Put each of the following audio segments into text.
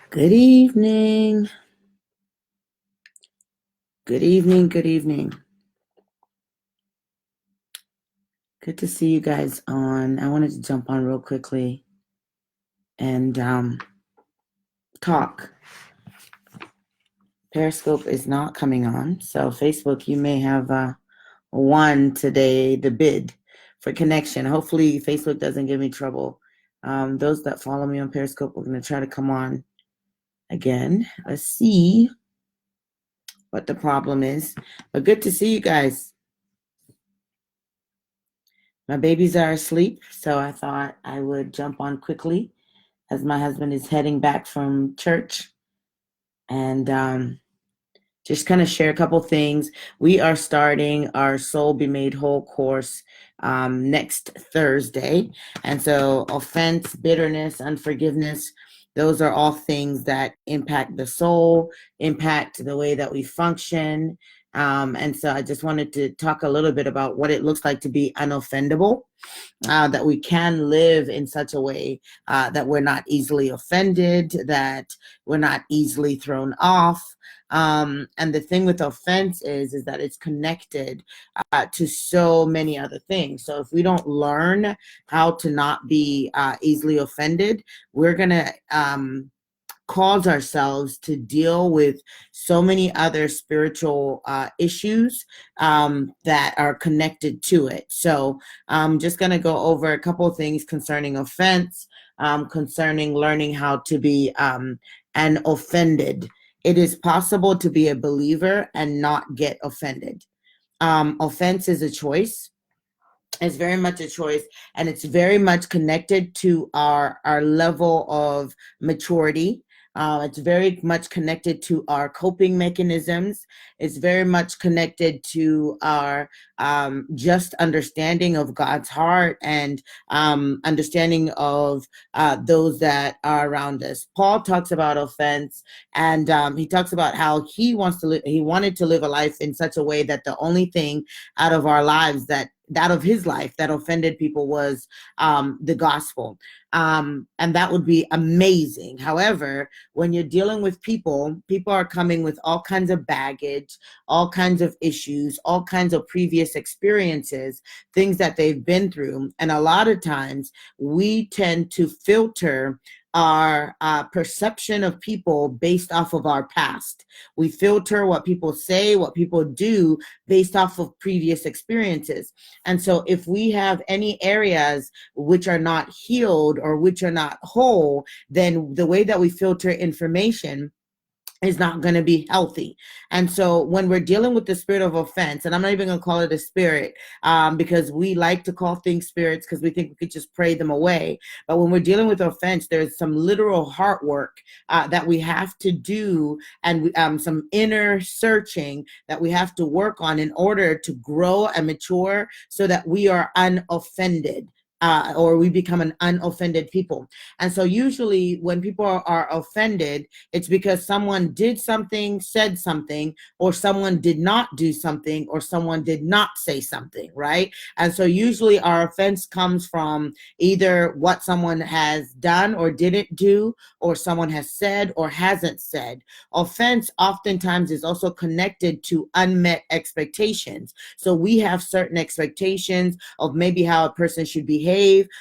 Good evening. Good evening. Good evening. Good to see you guys on. I wanted to jump on real quickly and talk. Periscope is not coming on. So Facebook, you may have won today the bid for connection. Hopefully Facebook doesn't give me trouble. Those that follow me on Periscope, we're going to try to come on again. Let's see what the problem is. But good to see you guys. My babies are asleep, so I thought I would jump on quickly as my husband is heading back from church and just kind of share a couple things. We are starting our Soul Be Made Whole course next Thursday. And so offense, bitterness, unforgiveness, those are all things that impact the soul, impact the way that we function. And so I just wanted to talk a little bit about what it looks like to be unoffendable, that we can live in such a way that we're not easily offended, that we're not easily thrown off. And the thing with offense is that it's connected to so many other things. So if we don't learn how to not be easily offended, we're going to cause ourselves to deal with so many other spiritual issues that are connected to it. So I'm just going to go over a couple of things concerning offense, concerning learning how to be unoffended. It is possible to be a believer and not get offended. Offense is a choice. It's very much a choice, and it's very much connected to our level of maturity. It's very much connected to our coping mechanisms. It's very much connected to our just understanding of God's heart and understanding of those that are around us. Paul talks about offense, and he talks about how he wanted to live a life in such a way that the only thing out of our lives that of his life that offended people was the gospel. And that would be amazing. However, when you're dealing with people are coming with all kinds of baggage, all kinds of issues, all kinds of previous experiences, things that they've been through. And a lot of times we tend to filter our perception of people based off of our past. We filter what people say, what people do based off of previous experiences. And so if we have any areas which are not healed or which are not whole, then the way that we filter information is not going to be healthy. And so when we're dealing with the spirit of offense, and I'm not even going to call it a spirit because we like to call things spirits because we think we could just pray them away. But when we're dealing with offense, there's some literal heart work that we have to do, and some inner searching that we have to work on in order to grow and mature so that we are unoffended. Or we become an unoffended people. And so usually when people are offended, it's because someone did something, said something, or someone did not do something, or someone did not say something, right? And so usually our offense comes from either what someone has done or didn't do, or someone has said or hasn't said. Offense oftentimes is also connected to unmet expectations. So we have certain expectations of maybe how a person should behave,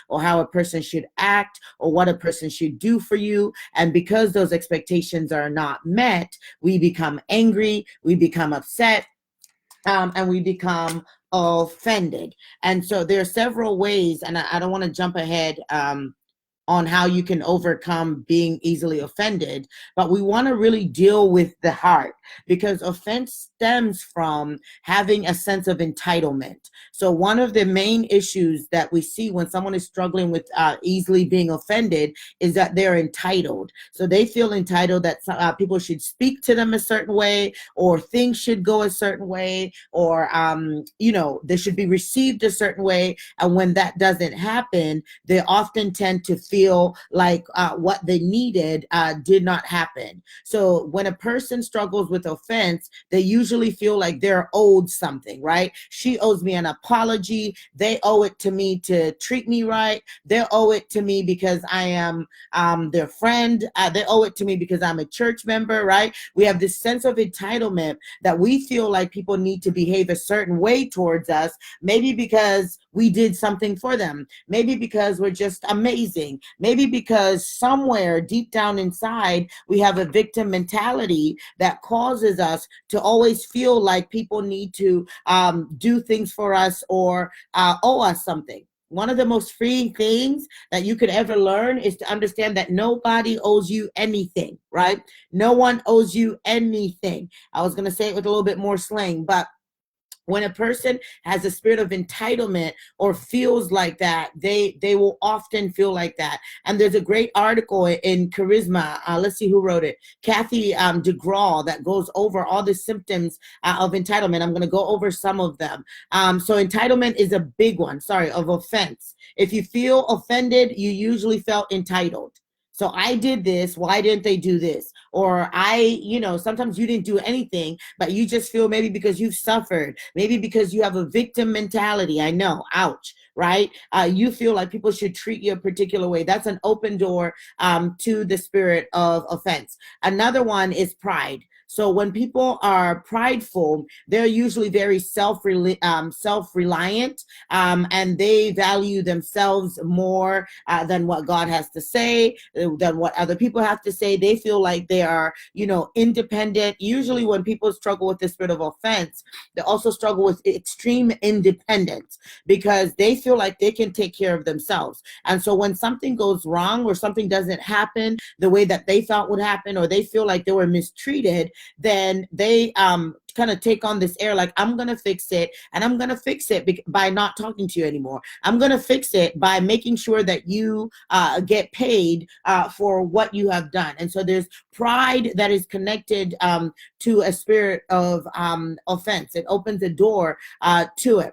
or how a person should act, or what a person should do for you. And because those expectations are not met, we become angry, we become upset, and we become offended. And so there are several ways, and I don't want to jump ahead on how you can overcome being easily offended, but we want to really deal with the heart, because offense stems from having a sense of entitlement. So one of the main issues that we see when someone is struggling with easily being offended is that they're entitled. So they feel entitled that people should speak to them a certain way, or things should go a certain way, or they should be received a certain way. And when that doesn't happen, they often tend to feel like what they needed did not happen. So when a person struggles with offense, they usually usually feel like they're owed something, right? She owes me an apology. They owe it to me to treat me right. They owe it to me because I am their friend. They owe it to me because I'm a church member, right? We have this sense of entitlement that we feel like people need to behave a certain way towards us, maybe because we did something for them, maybe because we're just amazing, maybe because somewhere deep down inside we have a victim mentality that causes us to always feel like people need to do things for us or owe us something. One of the most freeing things that you could ever learn is to understand that nobody owes you anything, right? No one owes you anything. I was going to say it with a little bit more slang, but when a person has a spirit of entitlement or feels like that, they will often feel like that. And there's a great article in Charisma. Let's see who wrote it. Kathy DeGraw, that goes over all the symptoms of entitlement. I'm going to go over some of them. So entitlement is a big one. Of offense. If you feel offended, you usually felt entitled. So I did this, why didn't they do this? Or sometimes you didn't do anything, but you just feel maybe because you've suffered, maybe because you have a victim mentality. I know, ouch, right? You feel like people should treat you a particular way. That's an open door to the spirit of offense. Another one is pride. So when people are prideful, they're usually very self-reliant, and they value themselves more than what God has to say, than what other people have to say. They feel like they are, independent. Usually when people struggle with the spirit of offense, they also struggle with extreme independence because they feel like they can take care of themselves. And so when something goes wrong or something doesn't happen the way that they thought would happen, or they feel like they were mistreated, then they kind of take on this air like, I'm going to fix it, and I'm going to fix it by not talking to you anymore. I'm going to fix it by making sure that you get paid for what you have done. And so there's pride that is connected to a spirit of offense. It opens the door to it.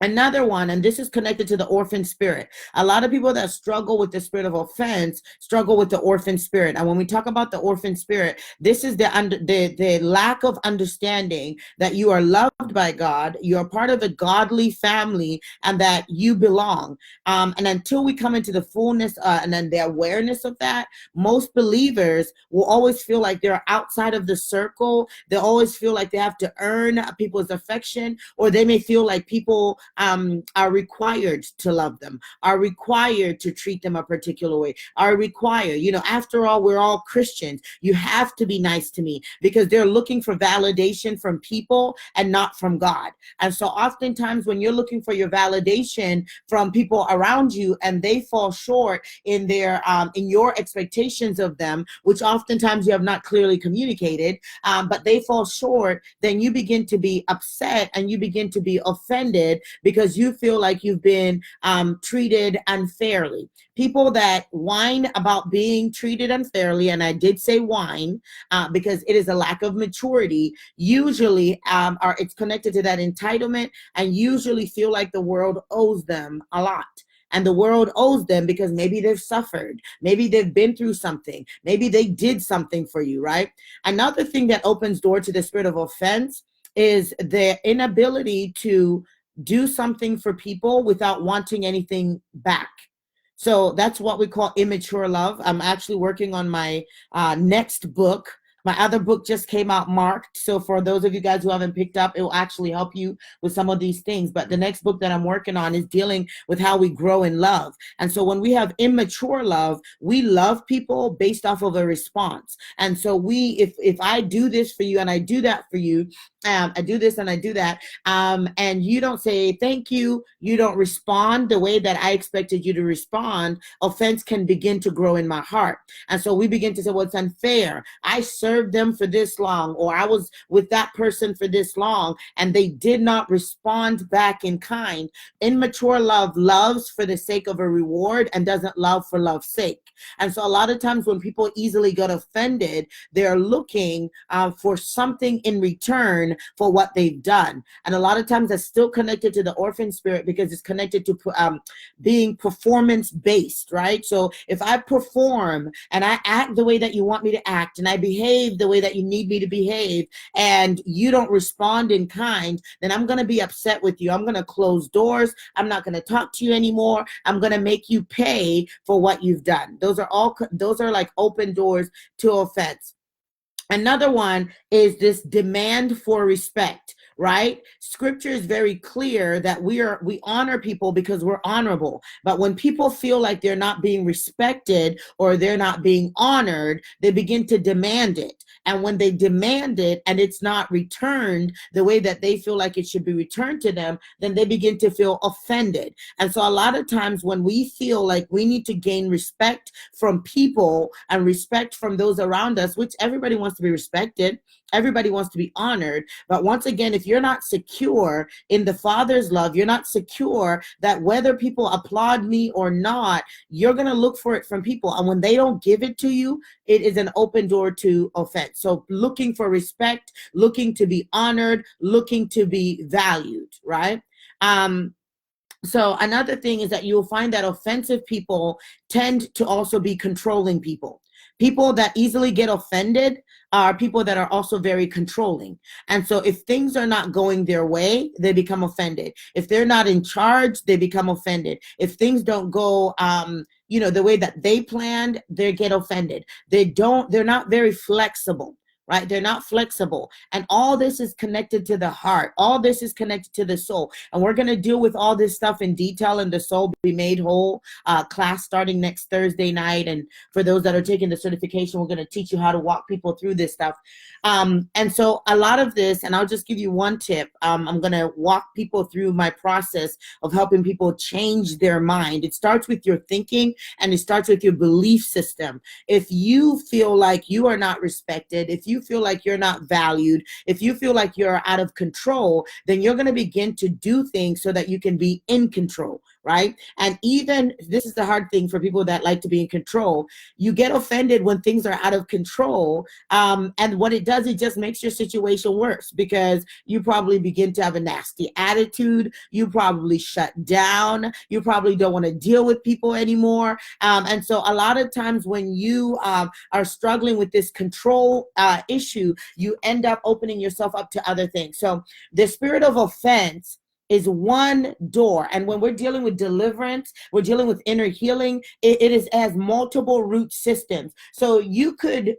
Another one, and this is connected to the orphan spirit. A lot of people that struggle with the spirit of offense struggle with the orphan spirit. And when we talk about the orphan spirit, this is the lack of understanding that you are loved by God, you're part of a godly family, and that you belong. And until we come into the fullness and then the awareness of that, most believers will always feel like they're outside of the circle. They always feel like they have to earn people's affection, or they may feel like people are required to love them, are required to treat them a particular way, are required, after all, we're all Christians. You have to be nice to me, because they're looking for validation from people and not from God. And so oftentimes when you're looking for your validation from people around you and they fall short in their in your expectations of them, which oftentimes you have not clearly communicated, but they fall short, then you begin to be upset and you begin to be offended because you feel like you've been treated unfairly. People that whine about being treated unfairly, and I did say whine because it is a lack of maturity, usually it's connected to that entitlement, and usually feel like the world owes them a lot. And the world owes them because maybe they've suffered, maybe they've been through something, maybe they did something for you, right? Another thing that opens door to the spirit of offense is the inability to do something for people without wanting anything back. So that's what we call immature love. I'm actually working on my next book. My other book just came out marked. So for those of you guys who haven't picked up, it will actually help you with some of these things. But the next book that I'm working on is dealing with how we grow in love. And so when we have immature love, we love people based off of a response. And so if I do this for you and I do that for you, I do this and I do that, and you don't say thank you, you don't respond the way that I expected you to respond, offense can begin to grow in my heart. And so we begin to say, well, it's unfair. I served them for this long, or I was with that person for this long, and they did not respond back in kind. Immature love loves for the sake of a reward and doesn't love for love's sake. And so a lot of times when people easily get offended, they're looking for something in return return for what they've done. And a lot of times that's still connected to the orphan spirit because it's connected to being performance based, right? So if I perform and I act the way that you want me to act and I behave the way that you need me to behave and you don't respond in kind, then I'm going to be upset with you. I'm going to close doors. I'm not going to talk to you anymore. I'm going to make you pay for what you've done. Those are like open doors to offense. Another one is this demand for respect, right? Scripture is very clear that we honor people because we're honorable. But when people feel like they're not being respected or they're not being honored, they begin to demand it. And when they demand it and it's not returned the way that they feel like it should be returned to them, then they begin to feel offended. And so a lot of times when we feel like we need to gain respect from people and respect from those around us, which everybody wants to be respected, everybody wants to be honored. But once again, if you're not secure in the Father's love, you're not secure that whether people applaud me or not, you're going to look for it from people. And when they don't give it to you, it is an open door to offense. So looking for respect, looking to be honored, looking to be valued, right? So another thing is that you'll find that offensive people tend to also be controlling people. People that easily get offended are people that are also very controlling. And so if things are not going their way, they become offended. If they're not in charge, they become offended. If things don't go, the way that they planned, they get offended. They're not very flexible. Right? They're not flexible. And all this is connected to the heart. All this is connected to the soul. And we're going to deal with all this stuff in detail in the Soul Be Made Whole class starting next Thursday night. And for those that are taking the certification, we're going to teach you how to walk people through this stuff. And so a lot of this, and I'll just give you one tip. I'm going to walk people through my process of helping people change their mind. It starts with your thinking and it starts with your belief system. If you feel like you are not respected, if you feel like you're not valued, if you feel like you're out of control, then you're going to begin to do things so that you can be in control, right? And even this is the hard thing for people that like to be in control. You get offended when things are out of control. And what it does, it just makes your situation worse because you probably begin to have a nasty attitude. You probably shut down. You probably don't want to deal with people anymore. And so a lot of times when you are struggling with this control issue, you end up opening yourself up to other things. So the spirit of offense is one door. And when we're dealing with deliverance, we're dealing with inner healing, it has multiple root systems. So you could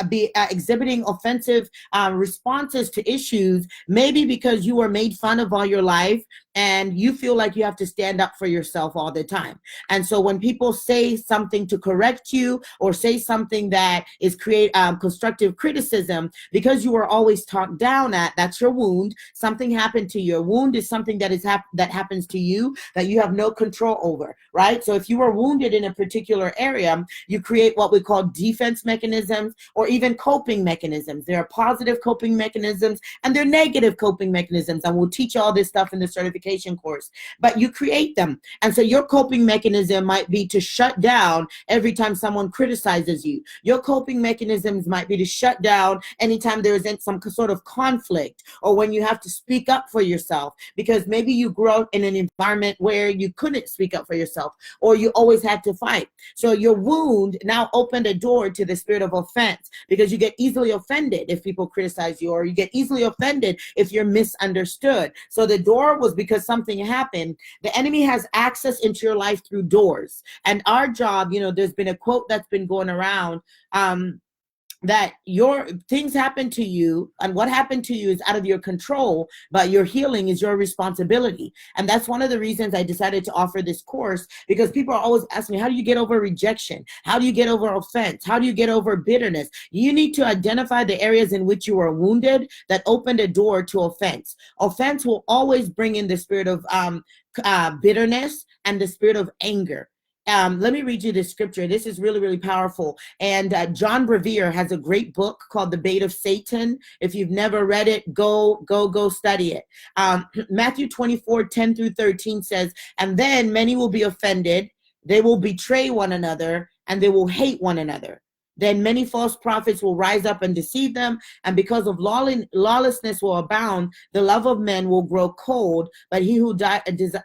be exhibiting offensive responses to issues, maybe because you were made fun of all your life and you feel like you have to stand up for yourself all the time. And so when people say something to correct you or say something that is constructive criticism, because you were always talked down at, that's your wound. Something happened to you. Your wound is something that that happens to you that you have no control over, right? So if you were wounded in a particular area, you create what we call defense mechanisms or even coping mechanisms. There are positive coping mechanisms and there are negative coping mechanisms. And we'll teach all this stuff in the certification course, but you create them. And so your coping mechanism might be to shut down every time someone criticizes you. Your coping mechanisms might be to shut down anytime there is some sort of conflict or when you have to speak up for yourself, because maybe you grew up in an environment where you couldn't speak up for yourself or you always had to fight. So your wound now opened a door to the spirit of offense because you get easily offended if people criticize you, or you get easily offended if you're misunderstood. So the door was because something happened. The enemy has access into your life through doors. And our job, there's been a quote that's been going around, that your things happen to you and what happened to you is out of your control, but your healing is your responsibility. And that's one of the reasons I decided to offer this course, because people are always asking me, how do you get over rejection? How do you get over offense? How do you get over bitterness? You need to identify the areas in which you are wounded that opened a door to offense. Offense will always bring in the spirit of bitterness and the spirit of anger. Let me read you this scripture. This is really, really powerful. And John Bevere has a great book called The Bait of Satan. If you've never read it, go study it. Matthew 24:10-13 says, and then many will be offended. They will betray one another and they will hate one another. Then many false prophets will rise up and deceive them, and because of lawlessness will abound, the love of men will grow cold, but he who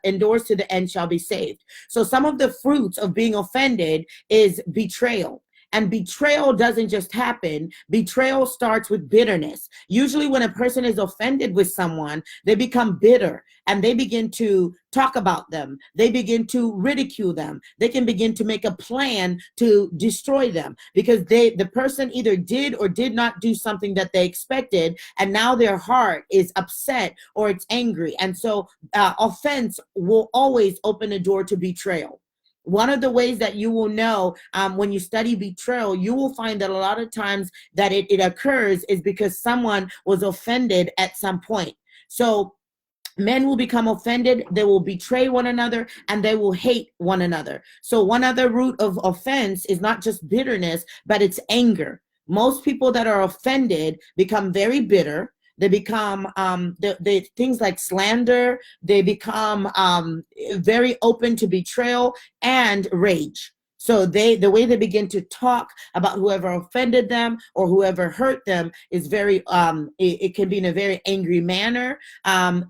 endures to the end shall be saved. So some of the fruits of being offended is betrayal. And betrayal doesn't just happen. Betrayal starts with bitterness. Usually when a person is offended with someone, they become bitter and they begin to talk about them. They begin to ridicule them. They can begin to make a plan to destroy them because the person either did or did not do something that they expected, and now their heart is upset or it's angry. And so offense will always open a door to betrayal. One of the ways that you will know when you study betrayal, you will find that a lot of times that it occurs is because someone was offended at some point. So men will become offended, they will betray one another, and they will hate one another. So one other root of offense is not just bitterness, but it's anger. Most people that are offended become very bitter. They become they things like slander. They become very open to betrayal and rage. So the way they begin to talk about whoever offended them or whoever hurt them is very, it can be in a very angry manner.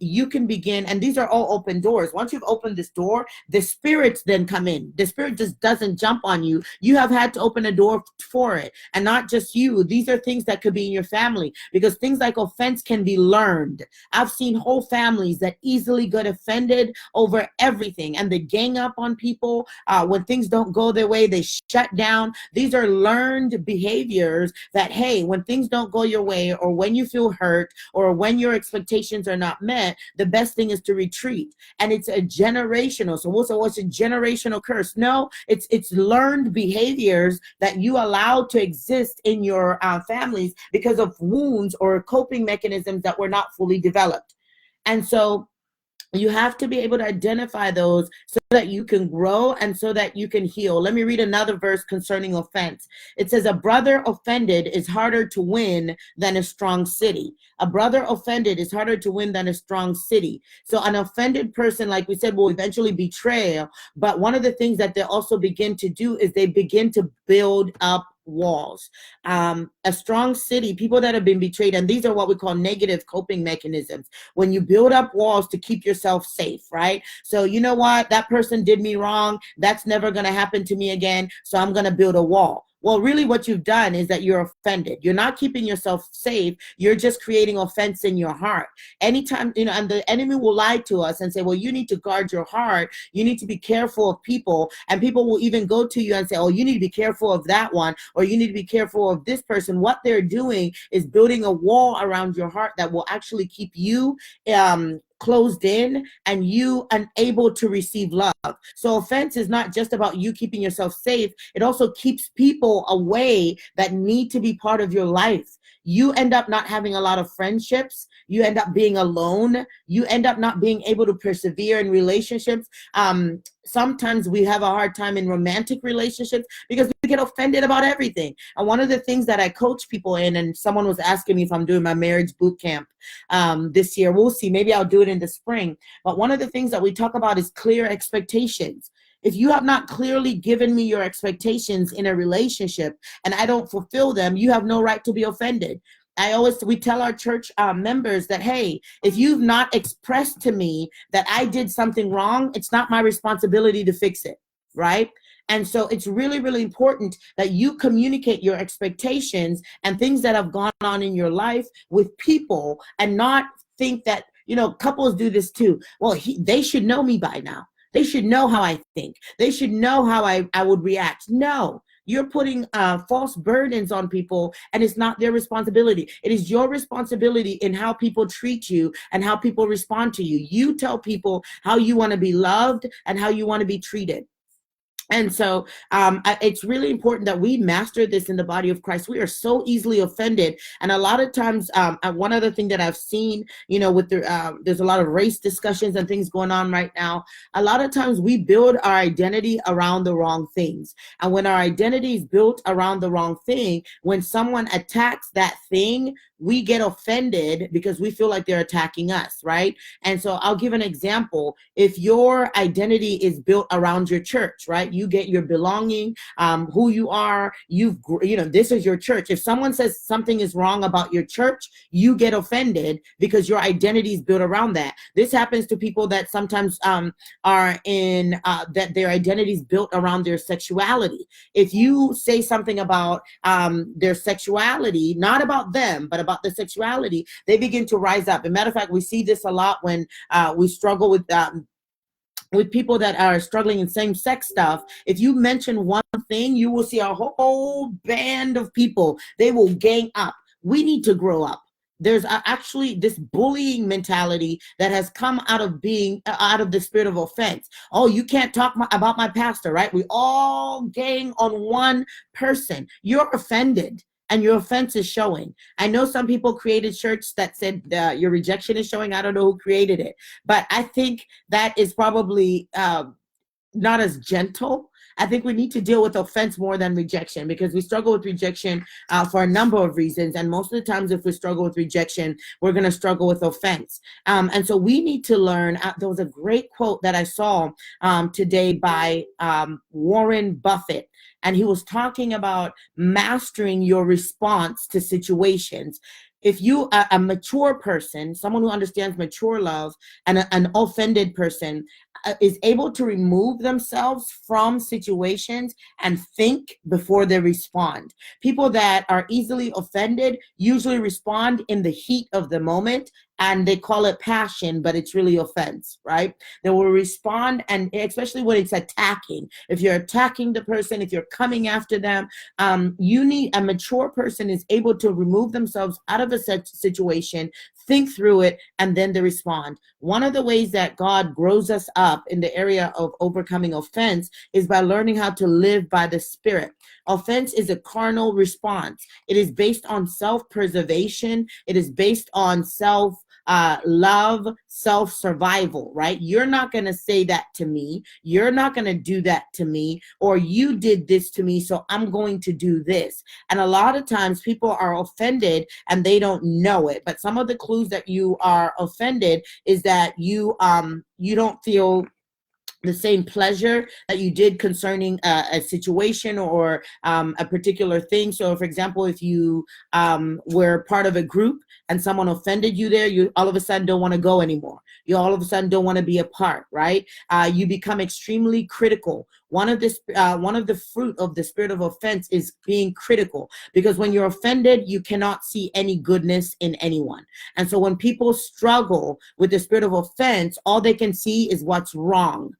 You can begin, and these are all open doors. Once you've opened this door, the spirits then come in. The spirit just doesn't jump on you. You have had to open a door for it, and not just you. These are things that could be in your family, because things like offense can be learned. I've seen whole families that easily get offended over everything, and they gang up on people when things don't go their way. They shut down. These are learned behaviors that, hey, when things don't go your way, or when you feel hurt, or when your expectations are not met, the best thing is to retreat. And it's a generational. So what's a generational curse? No, it's learned behaviors that you allow to exist in your families because of wounds or coping mechanisms that were not fully developed. And so you have to be able to identify those so that you can grow and so that you can heal. Let me read another verse concerning offense. It says, a brother offended is harder to win than a strong city. A brother offended is harder to win than a strong city. So an offended person, like we said, will eventually betray. But one of the things that they also begin to do is they begin to build up walls. A strong city, people that have been betrayed, and these are what we call negative coping mechanisms. When you build up walls to keep yourself safe, right? So you know what? That person did me wrong. That's never going to happen to me again. So I'm going to build a wall. Well, really what you've done is that you're offended. You're not keeping yourself safe. You're just creating offense in your heart. Anytime, and the enemy will lie to us and say, well, you need to guard your heart. You need to be careful of people. And people will even go to you and say, oh, you need to be careful of that one, or you need to be careful of this person. What they're doing is building a wall around your heart that will actually keep you closed in and you unable to receive love. So offense is not just about you keeping yourself safe. It also keeps people away that need to be part of your life. You end up not having a lot of friendships. You end up being alone. You end up not being able to persevere in relationships. Sometimes we have a hard time in romantic relationships because we get offended about everything. And one of the things that I coach people in, and someone was asking me if I'm doing my marriage boot camp this year. We'll see. Maybe I'll do it in the spring. But one of the things that we talk about is clear expectations. If you have not clearly given me your expectations in a relationship and I don't fulfill them, you have no right to be offended. We tell our church members that, hey, if you've not expressed to me that I did something wrong, it's not my responsibility to fix it, right? And so it's really, really important that you communicate your expectations and things that have gone on in your life with people, and not think that, couples do this too. Well, they should know me by now. They should know how I think. They should know how I would react. No, you're putting false burdens on people, and it's not their responsibility. It is your responsibility in how people treat you and how people respond to you. You tell people how you want to be loved and how you want to be treated. And so it's really important that we master this in the body of Christ. We are so easily offended. And a lot of times, one other thing that I've seen, with there's a lot of race discussions and things going on right now. A lot of times we build our identity around the wrong things. And when our identity is built around the wrong thing, when someone attacks that thing, we get offended because we feel like they're attacking us, right? And so I'll give an example. If your identity is built around your church, right? You get your belonging, who you are. This is your church. If someone says something is wrong about your church, you get offended because your identity is built around that. This happens to people that sometimes are in that their identity is built around their sexuality. If you say something about their sexuality, not about them, but about the sexuality, they begin to rise up. As a matter of fact, we see this a lot when we struggle with people that are struggling in same-sex stuff. If you mention one thing, you will see a whole band of people. They will gang up. We need to grow up. There's actually this bullying mentality that has come out of the spirit of offense. Oh, you can't talk about my pastor, right? We all gang on one person. You're offended, and your offense is showing. I know some people created shirts that said your rejection is showing. I don't know who created it, but I think that is probably not as gentle. I think we need to deal with offense more than rejection, because we struggle with rejection for a number of reasons. And most of the times, if we struggle with rejection, we're going to struggle with offense. And so we need to learn. There was a great quote that I saw today by Warren Buffett. And he was talking about mastering your response to situations. If you are a mature person, someone who understands mature love, and an offended person is able to remove themselves from situations and think before they respond. People that are easily offended usually respond in the heat of the moment, and they call it passion, but it's really offense, right? They will respond, and especially when it's attacking. If you're attacking the person, if you're coming after them, you need a mature person is able to remove themselves out of a situation, think through it, and then they respond. One of the ways that God grows us up in the area of overcoming offense is by learning how to live by the Spirit. Offense is a carnal response. It is based on self-preservation. It is based on love, self-survival, right? You're not going to say that to me. You're not going to do that to me. Or you did this to me, so I'm going to do this. And a lot of times people are offended and they don't know it. But some of the clues that you are offended is that you don't feel the same pleasure that you did concerning a situation or a particular thing. So, for example, if you were part of a group and someone offended you there, you all of a sudden don't want to go anymore. You all of a sudden don't want to be a part, right? You become extremely critical. One of the fruit of the spirit of offense is being critical, because when you're offended, you cannot see any goodness in anyone. And so when people struggle with the spirit of offense, all they can see is what's wrong.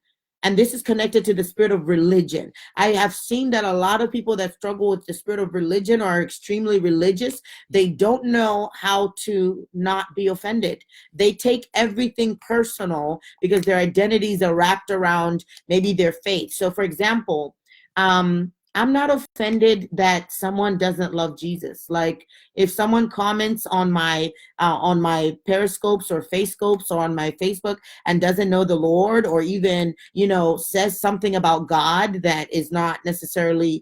And this is connected to the spirit of religion. I have seen that a lot of people that struggle with the spirit of religion are extremely religious. They don't know how to not be offended. They take everything personal because their identities are wrapped around maybe their faith. So, for example, I'm not offended that someone doesn't love Jesus. Like, if someone comments on my periscopes or Facescopes or on my Facebook and doesn't know the Lord, or even, says something about God that is not necessarily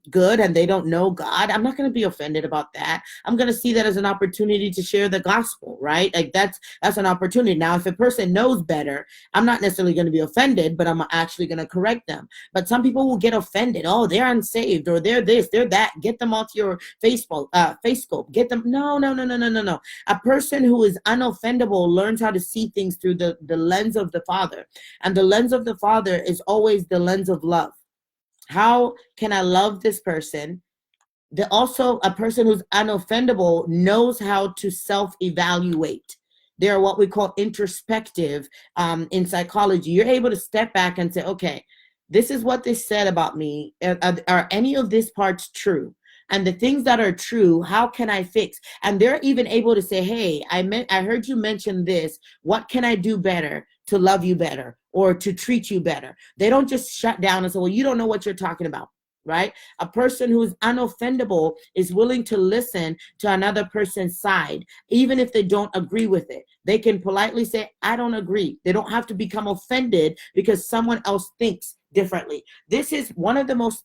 good, and they don't know God, I'm not going to be offended about that. I'm going to see that as an opportunity to share the gospel, right? Like, that's an opportunity. Now, if a person knows better, I'm not necessarily going to be offended, but I'm actually going to correct them. But some people will get offended. Oh, they're unsaved, or they're this, they're that. Get them off your Facescope. Get them. No. A person who is unoffendable learns how to see things through the lens of the Father. And the lens of the Father is always the lens of love. How can I love this person? Also, a person who's unoffendable knows how to self-evaluate. They're what we call introspective in psychology. You're able to step back and say, okay, this is what they said about me. Are any of these parts true? And the things that are true, how can I fix? And they're even able to say, hey, I heard you mention this. What can I do better to love you better or to treat you better? They don't just shut down and say, well, you don't know what you're talking about, right? A person who's unoffendable is willing to listen to another person's side, even if they don't agree with it. They can politely say, I don't agree. They don't have to become offended because someone else thinks differently. This is one of the most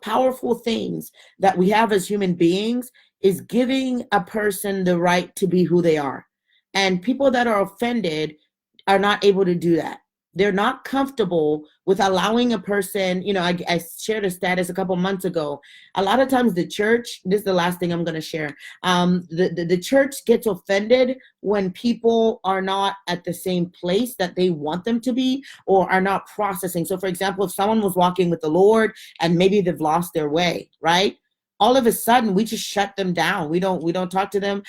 powerful things that we have as human beings, is giving a person the right to be who they are. And people that are offended are not able to do that. they're not comfortable with allowing a person, I shared a status a couple months ago. A lot of times the church, this is the last thing I'm going to share. The church gets offended when people are not at the same place that they want them to be, or are not processing. So for example, if someone was walking with the Lord and maybe they've lost their way, right? All of a sudden we just shut them down. We don't talk to them.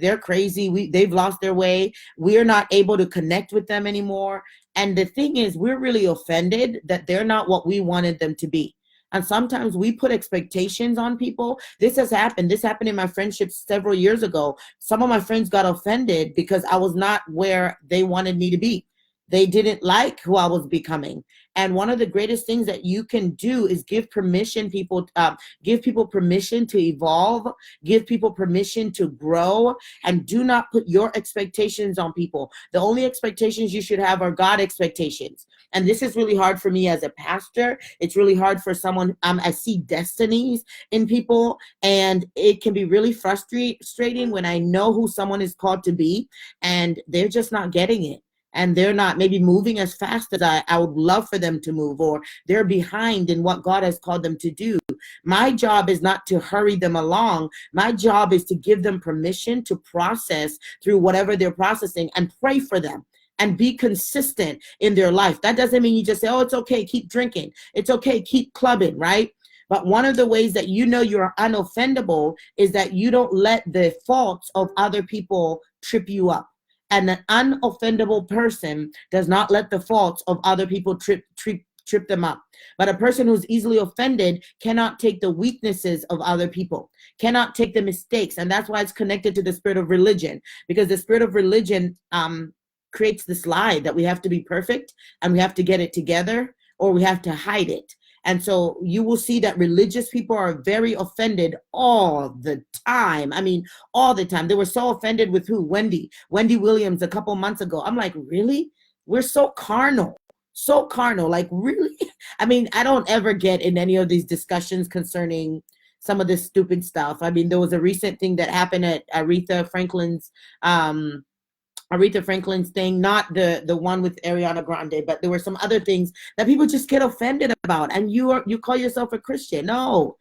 They're crazy. They've lost their way. We are not able to connect with them anymore. And the thing is, we're really offended that they're not what we wanted them to be. And sometimes we put expectations on people. This has happened. This happened in my friendships several years ago. Some of my friends got offended because I was not where they wanted me to be. They didn't like who I was becoming. And one of the greatest things that you can do is give people permission to evolve, give people permission to grow, and do not put your expectations on people. The only expectations you should have are God expectations. And this is really hard for me as a pastor. It's really hard for someone. I see destinies in people, and it can be really frustrating when I know who someone is called to be, and they're just not getting it. And they're not maybe moving as fast as I would love for them to move, or they're behind in what God has called them to do. My job is not to hurry them along. My job is to give them permission to process through whatever they're processing, and pray for them and be consistent in their life. That doesn't mean you just say, oh, it's okay, keep drinking. It's okay, keep clubbing, right? But one of the ways that you know you're unoffendable is that you don't let the faults of other people trip you up. And an unoffendable person does not let the faults of other people trip them up. But a person who's easily offended cannot take the weaknesses of other people, cannot take the mistakes. And that's why it's connected to the spirit of religion, because the spirit of religion creates this lie that we have to be perfect and we have to get it together, or we have to hide it. And so you will see that religious people are very offended all the time. I mean, all the time. They were so offended with who? Wendy Williams a couple months ago. I'm like, really? We're so carnal. Like, really? I mean, I don't ever get in any of these discussions concerning some of this stupid stuff. I mean, there was a recent thing that happened at Aretha Franklin's thing, not the one with Ariana Grande, but there were some other things that people just get offended about. And you call yourself a Christian. No,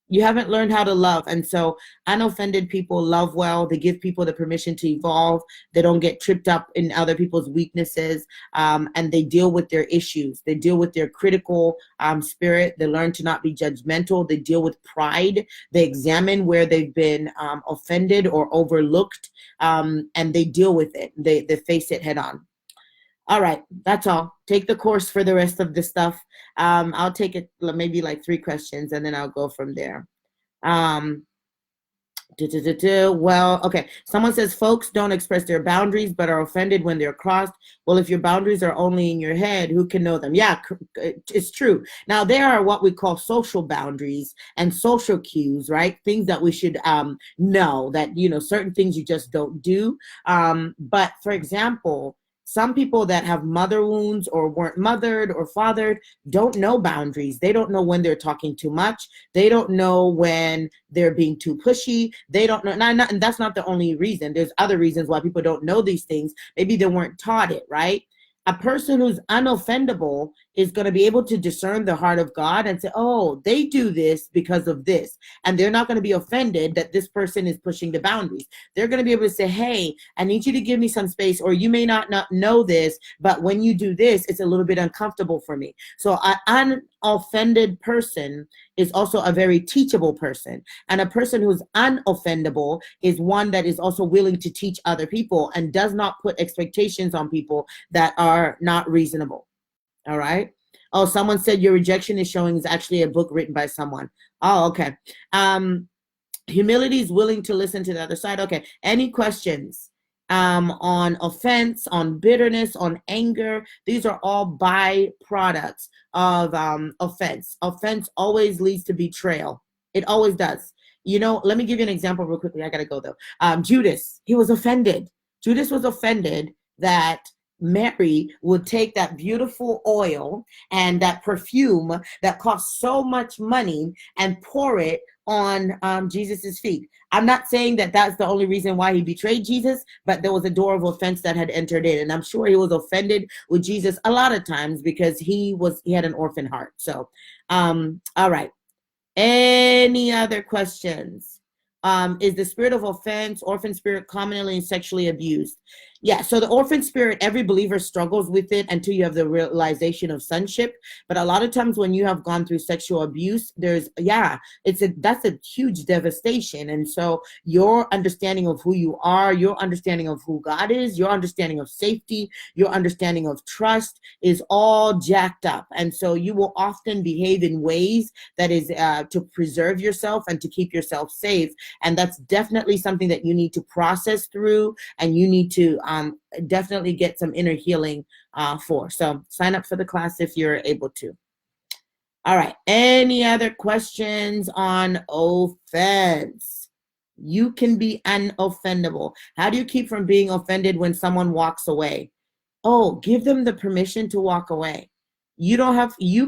you haven't learned how to love. And so unoffended people love well. They give people the permission to evolve. They don't get tripped up in other people's weaknesses, and they deal with their issues. They deal with their critical spirit. They learn to not be judgmental. They deal with pride. They examine where they've been offended or overlooked, and they deal with it. They face it head on. All right, that's all. Take the course for the rest of the stuff. I'll take it maybe like 3 questions, and then I'll go from there. Well, okay. Someone says folks don't express their boundaries but are offended when they're crossed. Well, if your boundaries are only in your head, who can know them? Yeah, it's true. Now, there are what we call social boundaries and social cues, right? Things that we should know that, certain things you just don't do. But for example, some people that have mother wounds or weren't mothered or fathered don't know boundaries. They don't know when they're talking too much. They don't know when they're being too pushy. They don't know. And that's not the only reason. There's other reasons why people don't know these things. Maybe they weren't taught it, right? A person who's unoffendable is going to be able to discern the heart of God and say, oh, they do this because of this. And they're not going to be offended that this person is pushing the boundaries. They're going to be able to say, hey, I need you to give me some space, or you may not know this, but when you do this, it's a little bit uncomfortable for me. So an unoffended person is also a very teachable person. And a person who's unoffendable is one that is also willing to teach other people and does not put expectations on people that are not reasonable. All right. Oh, someone said your rejection is showing is actually a book written by someone. Oh, okay. Humility is willing to listen to the other side. Okay. Any questions on offense, on bitterness, on anger? These are all byproducts of offense. Offense always leads to betrayal. It always does. Let me give you an example real quickly. I got to go though. Judas, he was offended. Judas was offended that Mary would take that beautiful oil and that perfume that cost so much money and pour it on Jesus's feet. I'm not saying that that's the only reason why he betrayed Jesus, but there was a door of offense that had entered in, and I'm sure he was offended with Jesus a lot of times because he had an orphan heart. So, all right. Any other questions? Is the spirit of offense, orphan spirit, commonly sexually abused? Yeah, so the orphan spirit, every believer struggles with it until you have the realization of sonship. But a lot of times when you have gone through sexual abuse, that's a huge devastation. And so your understanding of who you are, your understanding of who God is, your understanding of safety, your understanding of trust is all jacked up. And so you will often behave in ways that is to preserve yourself and to keep yourself safe. And that's definitely something that you need to process through, and you need to definitely get some inner healing for. So sign up for the class if you're able to. All right. Any other questions on offense? You can be unoffendable. How do you keep from being offended when someone walks away? Oh, give them the permission to walk away. You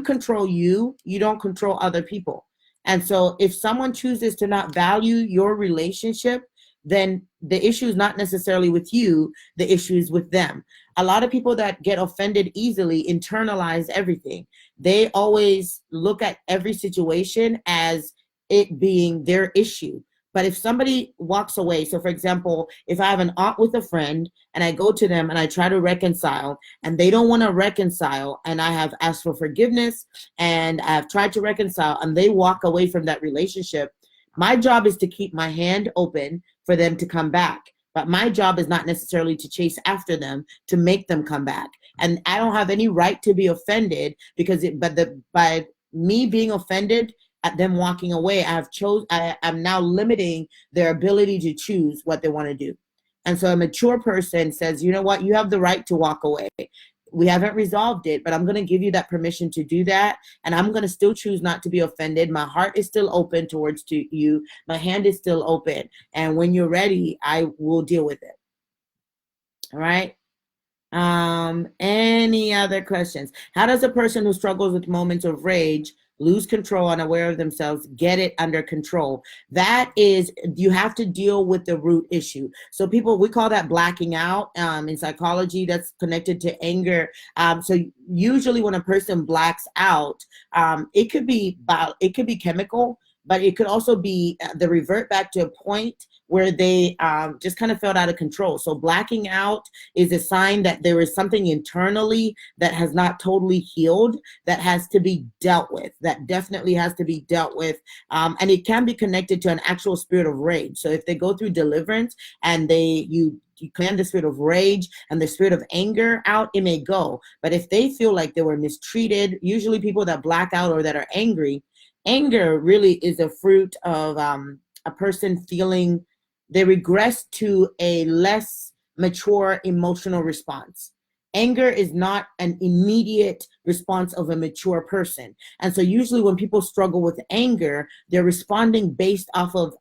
control you don't control other people. And so if someone chooses to not value your relationship, then the issue is not necessarily with you, the issue is with them. A lot of people that get offended easily internalize everything. They always look at every situation as it being their issue. But if somebody walks away, so for example, if I have an aunt with a friend and I go to them and I try to reconcile and they don't want to reconcile, and I have asked for forgiveness and I've tried to reconcile and they walk away from that relationship, my job is to keep my hand open for them to come back. But my job is not necessarily to chase after them to make them come back. And I don't have any right to be offended by me being offended at them walking away, I'm now limiting their ability to choose what they want to do. And so a mature person says, you know what, you have the right to walk away. We haven't resolved it, but I'm going to give you that permission to do that. And I'm going to still choose not to be offended. My heart is still open towards you. My hand is still open. And when you're ready, I will deal with it. All right. Any other questions? How does a person who struggles with moments of rage, lose control, unaware of themselves, get it under control? That is, you have to deal with the root issue. So we call that blacking out. In psychology, that's connected to anger. So usually when a person blacks out, it could be chemical, but it could also be the revert back to a point where they just kind of felt out of control. So blacking out is a sign that there is something internally that has not totally healed, that has to be dealt with, that definitely has to be dealt with. And it can be connected to an actual spirit of rage. So if they go through deliverance and you cleanse the spirit of rage and the spirit of anger out, it may go. But if they feel like they were mistreated, usually people that black out or that are angry, anger really is a fruit of a person feeling they regress to a less mature emotional response. Anger is not an immediate response of a mature person. And so usually when people struggle with anger, they're responding based off of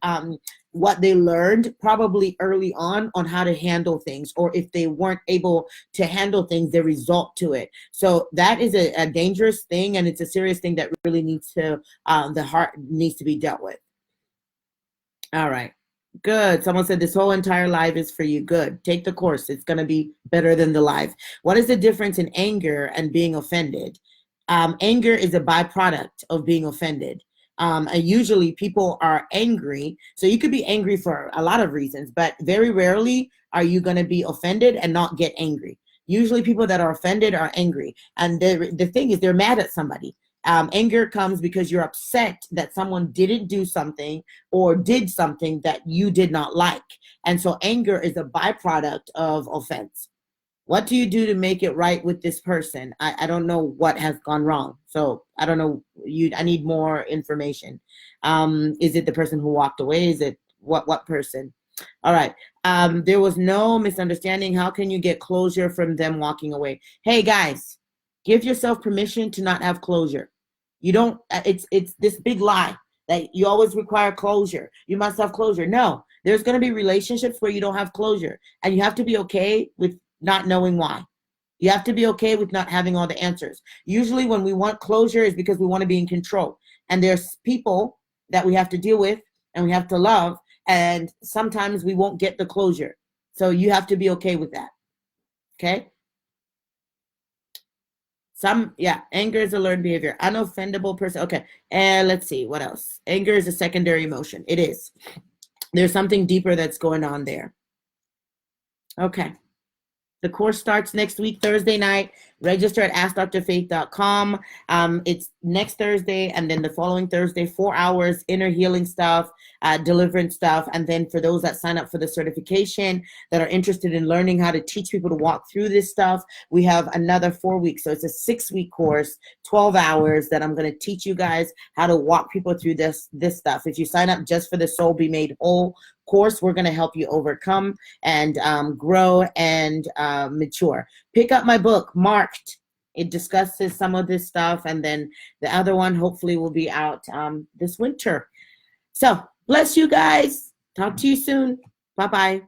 what they learned probably early on how to handle things, or if they weren't able to handle things, they result to it. So that is a dangerous thing, and it's a serious thing that really needs to, the heart needs to be dealt with. All right. Good. Someone said this whole entire live is for you. Good. Take the course. It's going to be better than the live. What is the difference in anger and being offended? Anger is a byproduct of being offended. And usually people are angry. So you could be angry for a lot of reasons, but very rarely are you going to be offended and not get angry. Usually people that are offended are angry. And the thing is, they're mad at somebody. Anger comes because you're upset that someone didn't do something or did something that you did not like. And so anger is a byproduct of offense. What do you do to make it right with this person? I don't know what has gone wrong. So I don't know. I need more information. Is it the person who walked away? Is it what person? All right. There was no misunderstanding. How can you get closure from them walking away? Hey guys, give yourself permission to not have closure. You don't, it's this big lie that you always require closure. You must have closure. No, there's going to be relationships where you don't have closure, and you have to be okay with not knowing why. You have to be okay with not having all the answers. Usually when we want closure is because we want to be in control. And there's people that we have to deal with and we have to love. And sometimes we won't get the closure. So you have to be okay with that. Okay? Anger is a learned behavior. Unoffendable person. Okay. And let's see. What else? Anger is a secondary emotion. It is. There's something deeper that's going on there. Okay. The course starts next week, Thursday night. Register at AskDrFaith.com. It's next Thursday, and then the following Thursday, 4 hours, inner healing stuff, deliverance stuff. And then for those that sign up for the certification that are interested in learning how to teach people to walk through this stuff, we have another 4 weeks. So it's a 6-week course, 12 hours that I'm going to teach you guys how to walk people through this stuff. If you sign up just for the Soul Be Made Whole course, we're going to help you overcome and grow and mature. Pick up my book, Marked. It discusses some of this stuff, and then the other one hopefully will be out this winter. So bless you guys. Talk to you soon. Bye-bye.